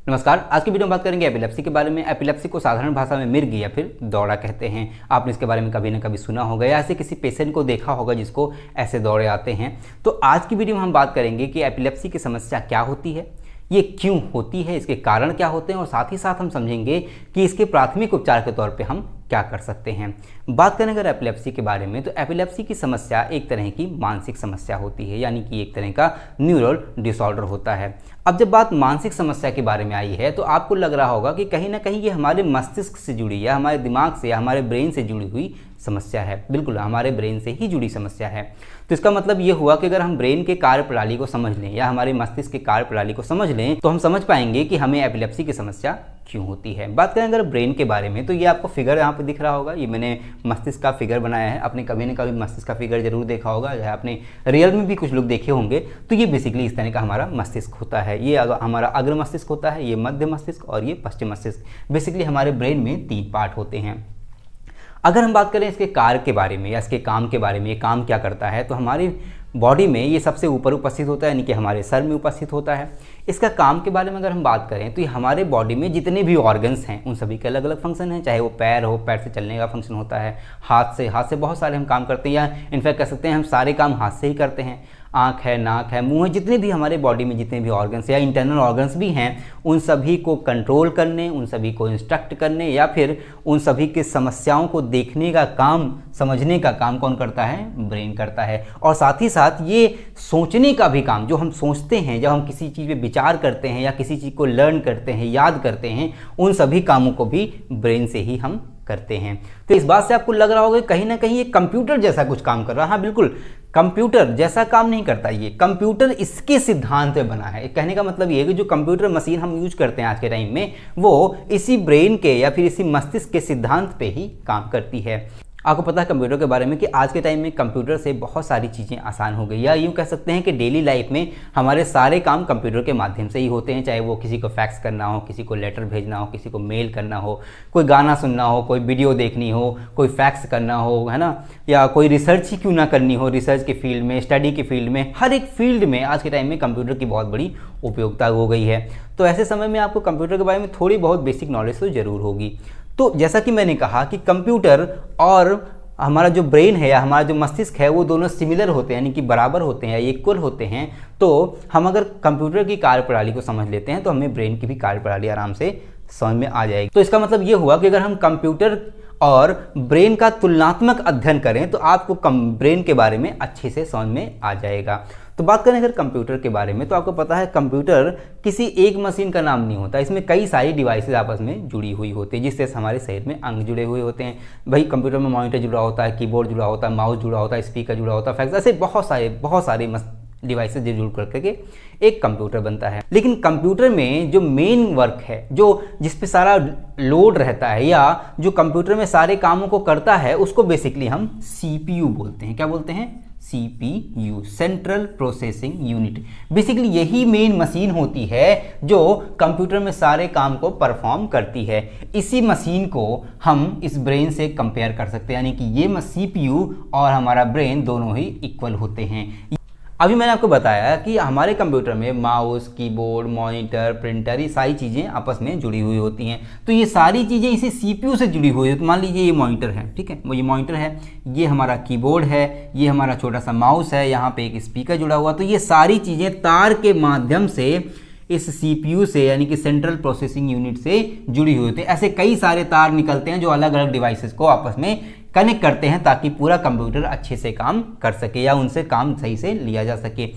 नमस्कार। आज की वीडियो में बात करेंगे एपिलेप्सी के बारे में। एपिलेप्सी को साधारण भाषा में मिर्गी या फिर दौरा कहते हैं। आपने इसके बारे में कभी ना कभी सुना होगा या ऐसे किसी पेशेंट को देखा होगा जिसको ऐसे दौरे आते हैं। तो आज की वीडियो में हम बात करेंगे कि एपिलेप्सी की समस्या क्या होती है, ये क्यों होती है, इसके कारण क्या होते हैं और साथ ही साथ हम समझेंगे कि इसके प्राथमिक उपचार के तौर पे हम क्या कर सकते हैं। बात करें अगर एपिलेप्सी के बारे में, तो एपिलेप्सी की समस्या एक तरह की मानसिक समस्या होती है, यानी कि एक तरह का न्यूरल डिसऑर्डर होता है। अब जब बात मानसिक समस्या के बारे में आई है तो आपको लग रहा होगा कि कहीं ना कहीं ये हमारे मस्तिष्क से जुड़ी या हमारे दिमाग से या हमारे ब्रेन से जुड़ी हुई समस्या है। बिल्कुल हमारे ब्रेन से ही जुड़ी समस्या है। तो इसका मतलब ये हुआ कि अगर हम ब्रेन के कार्य प्रणाली को समझ लें या हमारे मस्तिष्क के कार्य प्रणाली को समझ लें तो हम समझ पाएंगे कि हमें एपिलेप्सी की समस्या क्यों होती है। बात करें अगर ब्रेन के बारे में, तो ये आपको फिगर यहाँ पे दिख रहा होगा। ये मैंने मस्तिष्क का फिगर बनाया है। आपने कभी ना कभी मस्तिष्क का फिगर जरूर देखा होगा, या आपने रियल में भी कुछ लोग देखे होंगे। तो ये बेसिकली इस तरह का हमारा मस्तिष्क होता है। ये हमारा अग्र मस्तिष्क होता है, ये मध्य मस्तिष्क और ये पश्चिम मस्तिष्क। बेसिकली हमारे ब्रेन में 3 पार्ट होते हैं। अगर हम बात करें इसके कार्य के बारे में या इसके काम के बारे में, ये काम क्या करता है, तो हमारी बॉडी में ये सबसे ऊपर उपस्थित होता है, यानी कि हमारे सर में उपस्थित होता है। इसका काम के बारे में अगर हम बात करें तो ये हमारे बॉडी में जितने भी ऑर्गन्स हैं उन सभी के अलग अलग फंक्शन हैं। चाहे वो पैर हो, पैर से चलने का फंक्शन होता है, हाथ से बहुत सारे हम काम करते हैं, या इनफैक्ट कह सकते हैं हम सारे काम हाथ से ही करते हैं। आँख है, नाक है, मुंह है, जितने भी हमारे बॉडी में जितने भी ऑर्गन्स या इंटरनल ऑर्गन्स भी हैं, उन सभी को कंट्रोल करने, उन सभी को इंस्ट्रक्ट करने या फिर उन सभी के समस्याओं को देखने का काम, समझने का काम कौन करता है? ब्रेन करता है। और साथ ही साथ ये सोचने का भी काम, जो हम सोचते हैं, जब हम किसी चीज़ पे विचार करते हैं या किसी चीज़ को लर्न करते हैं, याद करते हैं, उन सभी कामों को भी ब्रेन से ही हम करते हैं। तो इस बात से आपको लग रहा होगा कहीं ना कहीं ये कंप्यूटर जैसा कुछ काम कर रहा है। हाँ बिल्कुल, कंप्यूटर जैसा काम नहीं करता ये। कंप्यूटर इसके सिद्धांत पे बना है। कहने का मतलब ये है कि जो कंप्यूटर मशीन हम यूज करते हैं आज के टाइम में, वो इसी ब्रेन के या फिर इसी मस्तिष्क के सिद्धांत पे ही काम करती है। आपको पता है कंप्यूटर के बारे में कि आज के टाइम में कंप्यूटर से बहुत सारी चीज़ें आसान हो गई, या यूँ कह सकते हैं कि डेली लाइफ में हमारे सारे काम कंप्यूटर के माध्यम से ही होते हैं। चाहे वो किसी को फैक्स करना हो, किसी को लेटर भेजना हो, किसी को मेल करना हो, कोई गाना सुनना हो, कोई वीडियो देखनी हो, कोई फैक्स करना हो, है ना, या कोई रिसर्च ही क्यों ना करनी हो, रिसर्च के फील्ड में, स्टडी के फील्ड में, हर एक फील्ड में आज के टाइम में कंप्यूटर की बहुत बड़ी उपयोगिता हो गई है। तो ऐसे समय में आपको कंप्यूटर के बारे में थोड़ी बहुत बेसिक नॉलेज तो ज़रूर होगी। तो जैसा कि मैंने कहा कि कंप्यूटर और हमारा जो ब्रेन है या हमारा जो मस्तिष्क है वो दोनों सिमिलर होते हैं, यानी कि बराबर होते हैं या इक्वल होते हैं। तो हम अगर कंप्यूटर की कार्यप्रणाली को समझ लेते हैं तो हमें ब्रेन की भी कार्यप्रणाली आराम से समझ में आ जाएगी। तो इसका मतलब ये हुआ कि अगर हम कंप्यूटर और ब्रेन का तुलनात्मक अध्ययन करें तो आपको ब्रेन के बारे में अच्छे से समझ में आ जाएगा। तो बात करें अगर कंप्यूटर के बारे में, तो आपको पता है कंप्यूटर किसी एक मशीन का नाम नहीं होता। इसमें कई सारी डिवाइसेस आपस में जुड़ी हुई होती है, जिससे हमारे शरीर में अंग जुड़े हुए होते हैं। भाई कंप्यूटर में मॉनिटर जुड़ा होता है, कीबोर्ड जुड़ा होता है, माउस जुड़ा होता है, स्पीकर जुड़ा होता है, फैक्स, ऐसे बहुत सारे डिवाइसेस जुड़ करके एक कंप्यूटर बनता है। लेकिन कंप्यूटर में जो मेन वर्क है, जिस पे सारा लोड रहता है या जो कंप्यूटर में सारे कामों को करता है, उसको बेसिकली हम सीपीयू बोलते हैं। क्या बोलते हैं? CPU, central processing unit. Basically यही मेन मशीन होती है जो कंप्यूटर में सारे काम को परफॉर्म करती है। इसी मशीन को हम इस ब्रेन से कंपेयर कर सकते हैं, यानी कि ये सीपीयू और हमारा ब्रेन दोनों ही इक्वल होते हैं। अभी मैंने आपको बताया कि हमारे कंप्यूटर में माउस, कीबोर्ड, मॉनिटर, प्रिंटर, ये सारी चीज़ें आपस में जुड़ी हुई होती हैं। तो ये सारी चीज़ें इसी सीपीयू से जुड़ी हुई है। तो मान लीजिए ये मॉनिटर है, ठीक है, वो ये मॉनिटर है, ये हमारा कीबोर्ड है, ये हमारा छोटा सा माउस है, यहाँ पे एक स्पीकर जुड़ा हुआ। तो ये सारी चीज़ें तार के माध्यम से इस सीपीयू से, यानी कि सेंट्रल प्रोसेसिंग यूनिट से जुड़ी हुई होती है। ऐसे कई सारे तार निकलते हैं जो अलग अलग डिवाइसेस को आपस में कनेक्ट करते हैं ताकि पूरा कंप्यूटर अच्छे से काम कर सके या उनसे काम सही से लिया जा सके।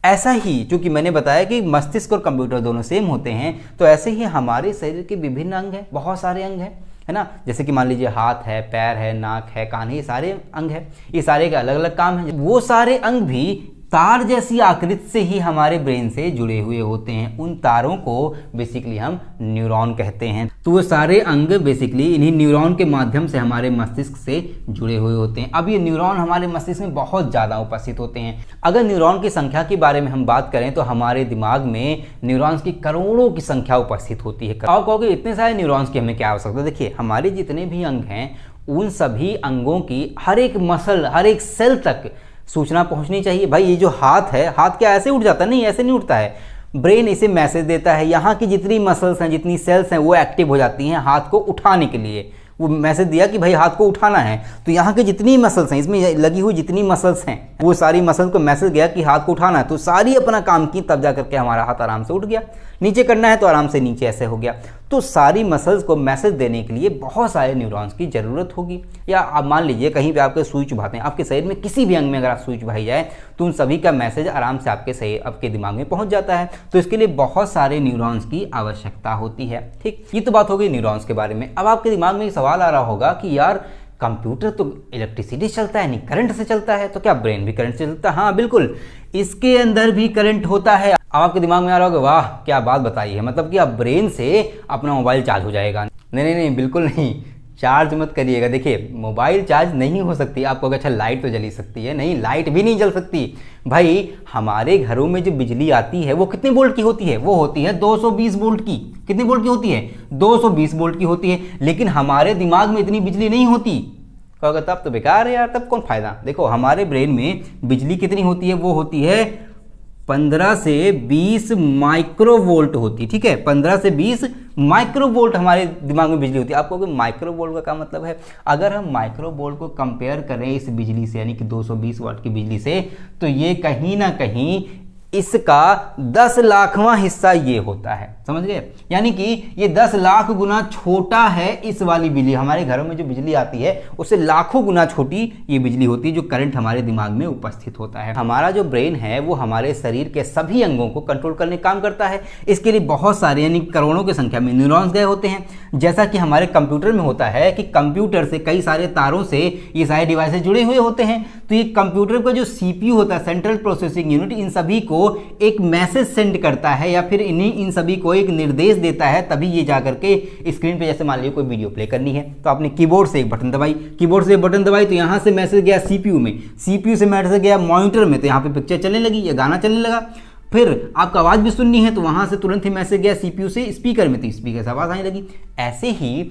ऐसा ही, चूंकि मैंने बताया कि मस्तिष्क और कंप्यूटर दोनों सेम होते हैं, तो ऐसे ही हमारे शरीर के विभिन्न अंग हैं, बहुत सारे अंग हैं, है ना। जैसे कि मान लीजिए हाथ है, पैर है, नाक है, कान है, ये सारे अंग हैं, ये सारे के अलग अलग काम हैं। वो सारे अंग भी तार जैसी आकृति से ही हमारे ब्रेन से जुड़े हुए होते हैं। उन तारों को बेसिकली हम न्यूरॉन कहते हैं। तो वो सारे अंग बेसिकली इन्हीं न्यूरॉन के माध्यम से हमारे मस्तिष्क से जुड़े हुए होते हैं। अब ये न्यूरॉन हमारे मस्तिष्क में बहुत ज़्यादा उपस्थित होते हैं। अगर न्यूरॉन की संख्या के बारे में हम बात करें तो हमारे दिमाग में न्यूरॉन्स की करोड़ों की संख्या उपस्थित होती है। आप कहोगे इतने सारे न्यूरॉन्स की हमें क्या आवश्यकता है? देखिए, हमारे जितने भी अंग हैं उन सभी अंगों की हर एक मसल, हर एक सेल तक सूचना पहुंचनी चाहिए। भाई ये जो हाथ है, हाथ क्या ऐसे उठ जाता है? नहीं, ऐसे नहीं उठता है। ब्रेन इसे मैसेज देता है, यहाँ की जितनी मसल्स हैं, जितनी सेल्स हैं वो एक्टिव हो जाती हैं हाथ को उठाने के लिए। वो मैसेज दिया कि भाई हाथ को उठाना है, तो यहाँ की जितनी मसल्स हैं, इसमें लगी हुई जितनी मसल्स हैं, वो सारी मसल्स को मैसेज गया कि हाथ को उठाना है, तो सारी अपना काम की, तब जा करके हमारा हाथ आराम से उठ गया। नीचे करना है तो आराम से नीचे ऐसे हो गया। तो सारी मसल्स को मैसेज देने के लिए बहुत सारे न्यूरॉन्स की ज़रूरत होगी। या आप मान लीजिए कहीं पे आपके सुई चुभाते हैं, आपके शरीर में किसी भी अंग में अगर आप सुई चुभाई जाए तो उन सभी का मैसेज आराम से आपके दिमाग में पहुंच जाता है। तो इसके लिए बहुत सारे न्यूरॉन्स की आवश्यकता होती है। ठीक, ये तो बात हो गई न्यूरॉन्स के बारे में। अब आपके दिमाग में एक सवाल आ रहा होगा कि यार कंप्यूटर तो इलेक्ट्रिसिटी से चलता है, नहीं करंट से चलता है, तो क्या ब्रेन भी करंट से चलता है? हाँ बिल्कुल, इसके अंदर भी करंट होता है। अब आपके दिमाग में आ रहा होगा वाह क्या बात बताई है, मतलब कि आप ब्रेन से अपना मोबाइल चार्ज हो जाएगा। नहीं, बिल्कुल नहीं, चार्ज मत करिएगा। देखिए मोबाइल चार्ज नहीं हो सकती। आपको अगर अच्छा लाइट तो जली सकती है, नहीं लाइट भी नहीं जल सकती। भाई हमारे घरों में जो बिजली आती है वो कितने वोल्ट की होती है? वो होती है 220 वोल्ट की। कितने वोल्ट की होती है? 220 वोल्ट की होती है। लेकिन हमारे दिमाग में इतनी बिजली नहीं होती। कहोगे तब तो बेकार है यार, तब कौन फायदा। देखो हमारे ब्रेन में बिजली कितनी होती है? वो होती है 15 से 20 माइक्रोवोल्ट होती है। ठीक है, 15 से 20 माइक्रोवोल्ट हमारे दिमाग में बिजली होती है। आपको माइक्रोवोल्ट का क्या मतलब है? अगर हम माइक्रोवोल्ट को कंपेयर करें इस बिजली से, यानी कि 220 वाट की बिजली से, तो ये कहीं ना कहीं इसका 10 लाखवां हिस्सा ये होता है। समझ गए? यानी कि ये 10 लाख गुना छोटा है इस वाली बिजली। हमारे घरों में जो बिजली आती है उससे लाखों गुना छोटी ये बिजली होती है जो करंट हमारे दिमाग में उपस्थित होता है। हमारा जो ब्रेन है वो हमारे शरीर के सभी अंगों को कंट्रोल करने का काम करता है। इसके लिए बहुत सारे यानी करोड़ों की संख्या में न्यूरॉन्स गए होते हैं। जैसा कि हमारे कंप्यूटर में होता है कि कंप्यूटर से कई सारे तारों से ये सारे डिवाइसेस जुड़े हुए होते हैं। तो ये कंप्यूटर का जो CPU होता है, सेंट्रल प्रोसेसिंग यूनिट, इन सभी को एक मैसेज सेंड करता है या फिर इन सभी को एक निर्देश देता है। तभी ये जाकर के स्क्रीन पे, जैसे मान लीजिए कोई वीडियो प्ले करनी है तो आपने कीबोर्ड से एक बटन दबाई, तो यहाँ से मैसेज गया CPU में, CPU से मैसेज गया मॉनिटर में, तो यहाँ पे पिक्चर चलने लगी या गाना चलने लगा। फिर आपको आवाज़ भी सुननी है तो वहाँ से तुरंत ही मैसेज गया CPU से स्पीकर में, तो स्पीकर से आवाज़ आने लगी। ऐसे ही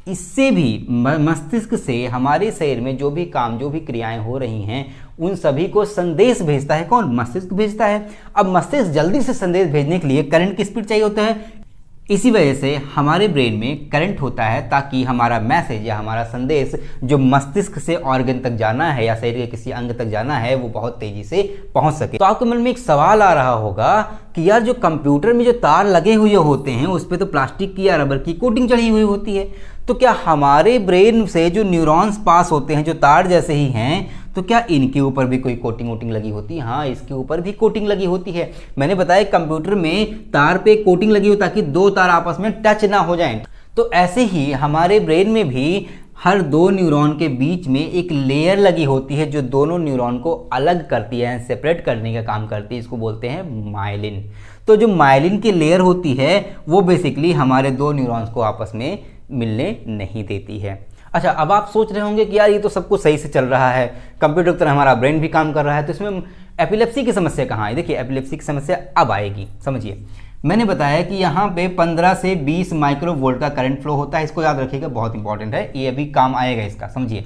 इससे भी मस्तिष्क से हमारे शरीर में जो भी काम, जो भी क्रियाएं हो रही हैं, उन सभी को संदेश भेजता है कौन? मस्तिष्क भेजता है। अब मस्तिष्क जल्दी से संदेश भेजने के लिए करंट की स्पीड चाहिए होता है। इसी वजह से हमारे ब्रेन में करंट होता है ताकि हमारा मैसेज या हमारा संदेश जो मस्तिष्क से ऑर्गन तक जाना है या शरीर के किसी अंग तक जाना है वो बहुत तेजी से पहुंच सके। तो आपके मन में एक सवाल आ रहा होगा कि यार जो कंप्यूटर में जो तार लगे हुए होते हैं उस पर तो प्लास्टिक की या रबर की कोटिंग चढ़ी हुई होती है, तो क्या हमारे ब्रेन से जो न्यूरॉन्स पास होते हैं जो तार जैसे ही हैं, तो क्या इनके ऊपर भी कोई कोटिंग वोटिंग लगी होती है? हाँ, इसके ऊपर भी कोटिंग लगी होती है। मैंने बताया कंप्यूटर में तार पे कोटिंग लगी हो ताकि दो तार आपस में टच ना हो जाएं। तो ऐसे ही हमारे ब्रेन में भी हर दो न्यूरॉन के बीच में एक लेयर लगी होती है जो दोनों न्यूरॉन को अलग करती है, सेपरेट करने का काम करती है। इसको बोलते हैं माइलिन। तो जो माइलिन की लेयर होती है वो बेसिकली हमारे दो न्यूरॉन्स को आपस में मिलने नहीं देती है। अच्छा, अब आप सोच रहे होंगे कि यार ये तो सब कुछ सही से चल रहा है, कंप्यूटर की तरह हमारा ब्रेन भी काम कर रहा है, तो इसमें एपिलेप्सी की समस्या कहाँ है? देखिए एपिलेप्सी की समस्या अब आएगी। समझिए, मैंने बताया कि यहाँ पे 15 से 20 माइक्रोवोल्ट का करंट फ्लो होता है। इसको याद रखिएगा, बहुत इंपॉर्टेंट है, ये अभी काम आएगा इसका। समझिए,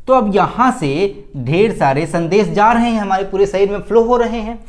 तो अब यहाँ से ढेर सारे संदेश जा रहे हैं, हमारे पूरे शरीर में फ्लो हो रहे हैं।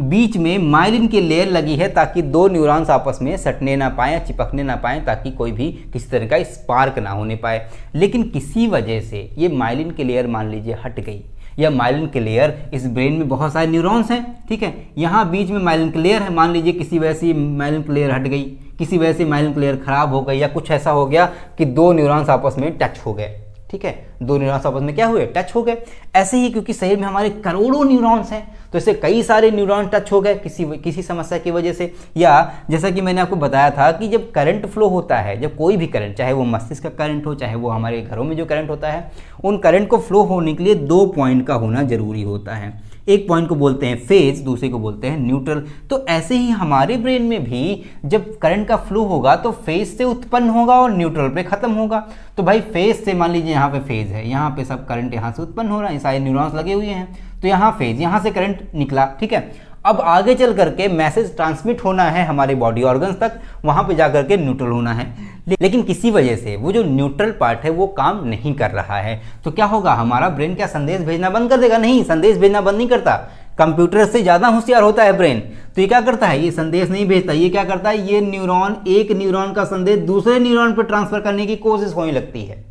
बीच में माइलिन की लेयर लगी है ताकि दो न्यूरॉन्स आपस में सटने ना पाएँ, चिपकने ना पाएँ, ताकि कोई भी किसी तरह का स्पार्क ना होने पाए। लेकिन किसी वजह से ये माइलिन की लेयर मान लीजिए हट गई, या माइलिन की लेयर, इस ब्रेन में बहुत सारे न्यूरॉन्स हैं, ठीक है, यहाँ बीच में माइलिन की लेयर है, मान लीजिए किसी वजह से माइलिन की लेयर हट गई, किसी वजह से माइलिन की लेयर खराब हो गई, या कुछ ऐसा हो गया कि दो न्यूरॉन्स आपस में टच हो गए। ठीक है, दो न्यूरॉन्स आपस में क्या हुए? टच हो गए। ऐसे ही क्योंकि शरीर में हमारे करोड़ों न्यूरॉन्स हैं तो ऐसे कई सारे न्यूरॉन टच हो गए किसी समस्या की वजह से। या जैसा कि मैंने आपको बताया था कि जब करंट फ्लो होता है, जब कोई भी करंट, चाहे वो मस्तिष्क का करंट हो, चाहे वो हमारे घरों में जो करंट होता है, उन करंट को फ्लो होने के लिए 2 पॉइंट का होना जरूरी होता है। एक पॉइंट को बोलते हैं फेज, दूसरे को बोलते हैं न्यूट्रल। तो ऐसे ही हमारे ब्रेन में भी जब करंट का फ्लो होगा तो फेज से उत्पन्न होगा और न्यूट्रल पे खत्म होगा। तो भाई फेज से, मान लीजिए यहाँ पे फेज है, यहाँ पे सब करंट यहाँ से उत्पन्न हो रहा है, सारे न्यूरॉन्स लगे हुए हैं, तो यहाँ फेज, यहाँ से करंट निकला। ठीक है, अब आगे चल करके मैसेज ट्रांसमिट होना है हमारे बॉडी ऑर्गन्स तक, वहाँ पे जा करके न्यूट्रल होना है। लेकिन किसी वजह से वो जो न्यूट्रल पार्ट है वो काम नहीं कर रहा है, तो क्या होगा? हमारा ब्रेन क्या संदेश भेजना बंद कर देगा? नहीं, संदेश भेजना बंद नहीं करता। कंप्यूटर से ज़्यादा होशियार होता है ब्रेन। तो ये क्या करता है, ये संदेश नहीं भेजता, ये क्या करता है, ये न्यूरॉन एक न्यूरॉन का संदेश दूसरे न्यूरॉन पर ट्रांसफर करने की कोशिश होने लगती है,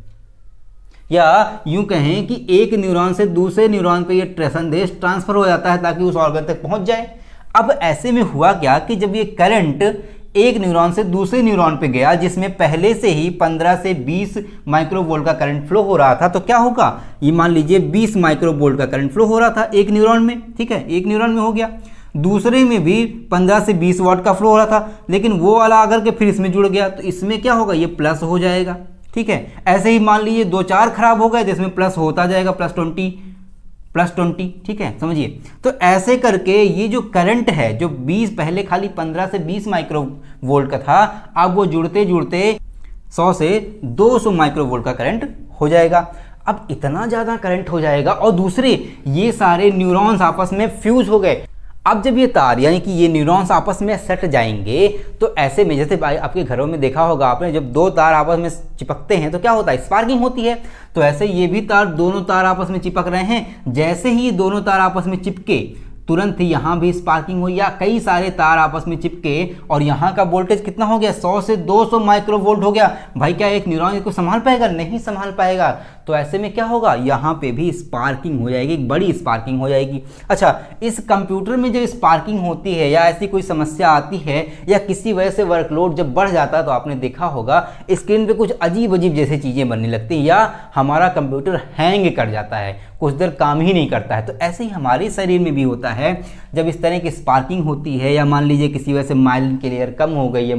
या यूं कहें कि एक न्यूरॉन से दूसरे न्यूरॉन पे ये संदेश ट्रांसफर हो जाता है ताकि उस ऑर्गन तक पहुंच जाए। अब ऐसे में हुआ क्या कि जब ये करंट एक न्यूरॉन से दूसरे न्यूरॉन पे गया जिसमें पहले से ही 15 से 20 माइक्रोवोल्ट का करंट फ्लो हो रहा था, तो क्या होगा, ये मान लीजिए 20 माइक्रोवोल्ट का करंट फ्लो हो रहा था एक न्यूरॉन में, ठीक है, एक न्यूरॉन में हो गया, दूसरे में भी 15 से 20 वाट का फ्लो हो रहा था, लेकिन वो वाला आकर के फिर इसमें जुड़ गया तो इसमें क्या होगा, ये प्लस हो जाएगा, ठीक है। ऐसे ही मान लीजिए 2-4 खराब हो गए जिसमें प्लस होता जाएगा, +20, ठीक है, समझिए। तो ऐसे करके ये जो करंट है जो 20 पहले खाली 15 से 20 माइक्रोवोल्ट का था, अब वो जुड़ते जुड़ते 100 से 200 माइक्रोवोल्ट का करंट हो जाएगा। अब इतना ज़्यादा करंट हो जाएगा और दूसरे ये सारे न्यूरॉन्स आपस में फ्यूज हो गए। अब जब ये तार यानी कि ये न्यूरॉन्स आपस में सट जाएंगे तो ऐसे में, जैसे भाई आपके घरों में देखा होगा आपने, जब दो तार आपस में चिपकते हैं तो क्या होता है, स्पार्किंग होती है। तो ऐसे ये भी तार, दोनों तार आपस में चिपक रहे हैं, जैसे ही ये दोनों तार आपस में चिपके तुरंत ही यहाँ भी स्पार्किंग हुई, या कई सारे तार आपस में चिपके और यहाँ का वोल्टेज कितना हो गया, 100 से 200 माइक्रोवोल्ट हो गया। भाई क्या एक न्यूरॉन इसको संभाल पाएगा, नहीं संभाल पाएगा। तो ऐसे में क्या होगा, यहाँ पे भी स्पार्किंग हो जाएगी, एक बड़ी स्पार्किंग हो जाएगी। अच्छा, इस कंप्यूटर में जो स्पार्किंग होती है या ऐसी कोई समस्या आती है या किसी वजह से वर्कलोड जब बढ़ जाता है तो आपने देखा होगा स्क्रीन पे कुछ अजीब अजीब जैसी चीज़ें बनने लगती हैं या हमारा कंप्यूटर हैंग कर जाता है, कुछ देर काम ही नहीं करता है। तो ऐसे ही हमारे शरीर में भी होता है, जब इस तरह की स्पार्किंग होती है या मान लीजिए किसी वजह से माइलिन की लेयर कम हो गई है,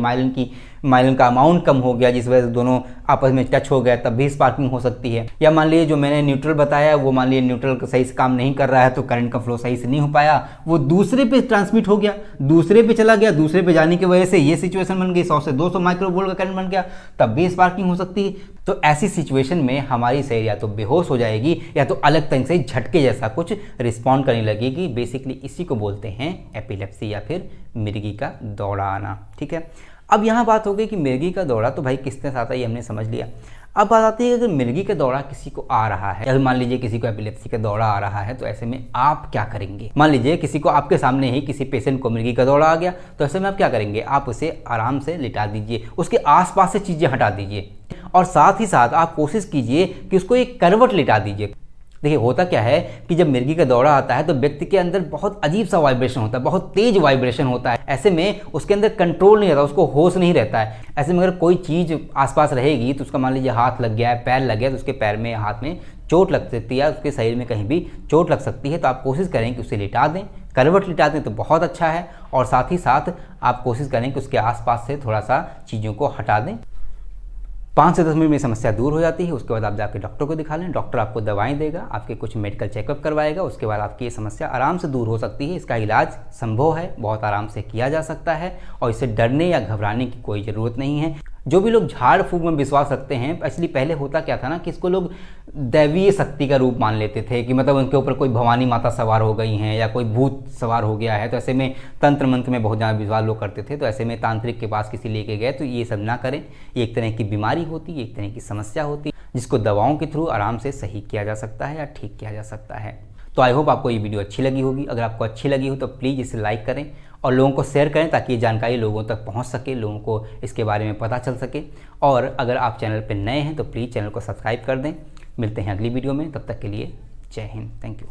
माइलिन का अमाउंट कम हो गया जिस वजह से दोनों आपस में टच हो गया, तब भी स्पार्किंग हो सकती है। या मान लीजिए जो मैंने न्यूट्रल बताया वो मान लीजिए न्यूट्रल सही से काम नहीं कर रहा है तो करंट का फ्लो सही से नहीं हो पाया, वो दूसरे पे ट्रांसमिट हो गया, दूसरे पे चला गया, दूसरे पे जाने की वजह से ये सिचुएशन बन गई, 100 से 200 माइक्रोवोल्ट का करंट बन गया, तब भी स्पार्किंग हो सकती है। तो ऐसी सिचुएशन में हमारी शरीर या तो बेहोश हो जाएगी या तो अलग तरह से झटके जैसा कुछ रिस्पॉन्ड करने लगेगी। बेसिकली इसी को बोलते हैं एपिलेप्सी या फिर मिर्गी का दौरा आना, ठीक है। अब यहाँ बात हो गई कि मिर्गी का दौरा तो भाई किसने साथ है ये हमने समझ लिया। अब बात आती है कि अगर मिर्गी का दौरा किसी को आ रहा है, या मान लीजिए किसी को एपिलेप्सी का दौरा आ रहा है, तो ऐसे में आप क्या करेंगे। मान लीजिए किसी को आपके सामने ही किसी पेशेंट को मिर्गी का दौरा आ गया, तो ऐसे में आप क्या करेंगे, आप उसे आराम से लिटा दीजिए, उसके आसपास से चीज़ें हटा दीजिए और साथ ही साथ आप कोशिश कीजिए कि उसको एक करवट लिटा दीजिए। देखिए होता क्या है कि जब मिर्गी का दौरा आता है तो व्यक्ति के अंदर बहुत अजीब सा वाइब्रेशन होता है, बहुत तेज वाइब्रेशन होता है। ऐसे में उसके अंदर कंट्रोल नहीं रहता, उसको होश नहीं रहता है। ऐसे में अगर कोई चीज़ आसपास रहेगी तो उसका मान लीजिए हाथ लग गया है, पैर लग गया, तो उसके पैर में हाथ में चोट लग सकती है, उसके शरीर में कहीं भी चोट लग सकती है। तो आप कोशिश करें कि उसे लिटा दें, करवट लिटा दें तो बहुत अच्छा है। और साथ ही साथ आप कोशिश करें कि उसके आसपास से थोड़ा सा चीज़ों को हटा दें। 5 से 10 मिनट में समस्या दूर हो जाती है। उसके बाद आप जाके डॉक्टर को दिखा लें, डॉक्टर आपको दवाएं देगा, आपके कुछ मेडिकल चेकअप करवाएगा, उसके बाद आपकी ये समस्या आराम से दूर हो सकती है। इसका इलाज संभव है, बहुत आराम से किया जा सकता है और इससे डरने या घबराने की कोई ज़रूरत नहीं है। जो भी लोग झाड़ फूक में विश्वास रखते हैं, एक्चुअली पहले होता क्या था ना कि इसको लोग दैवीय शक्ति का रूप मान लेते थे कि मतलब उनके ऊपर कोई भवानी माता सवार हो गई हैं या कोई भूत सवार हो गया है। तो ऐसे में तंत्र मंत्र में बहुत ज़्यादा विश्वास लोग करते थे। तो ऐसे में तांत्रिक के पास किसी लेके गए तो ये सब ना करें। ये एक तरह की बीमारी होती है, एक तरह की समस्या होती है जिसको दवाओं के थ्रू आराम से सही किया जा सकता है या ठीक किया जा सकता है। तो आई होप आपको ये वीडियो अच्छी लगी होगी। अगर आपको अच्छी लगी हो तो प्लीज़ इसे लाइक करें और लोगों को शेयर करें ताकि ये जानकारी लोगों तक पहुंच सके, लोगों को इसके बारे में पता चल सके। और अगर आप चैनल पर नए हैं तो प्लीज़ चैनल को सब्सक्राइब कर दें। मिलते हैं अगली वीडियो में, तब तक के लिए जय हिंद, थैंक यू।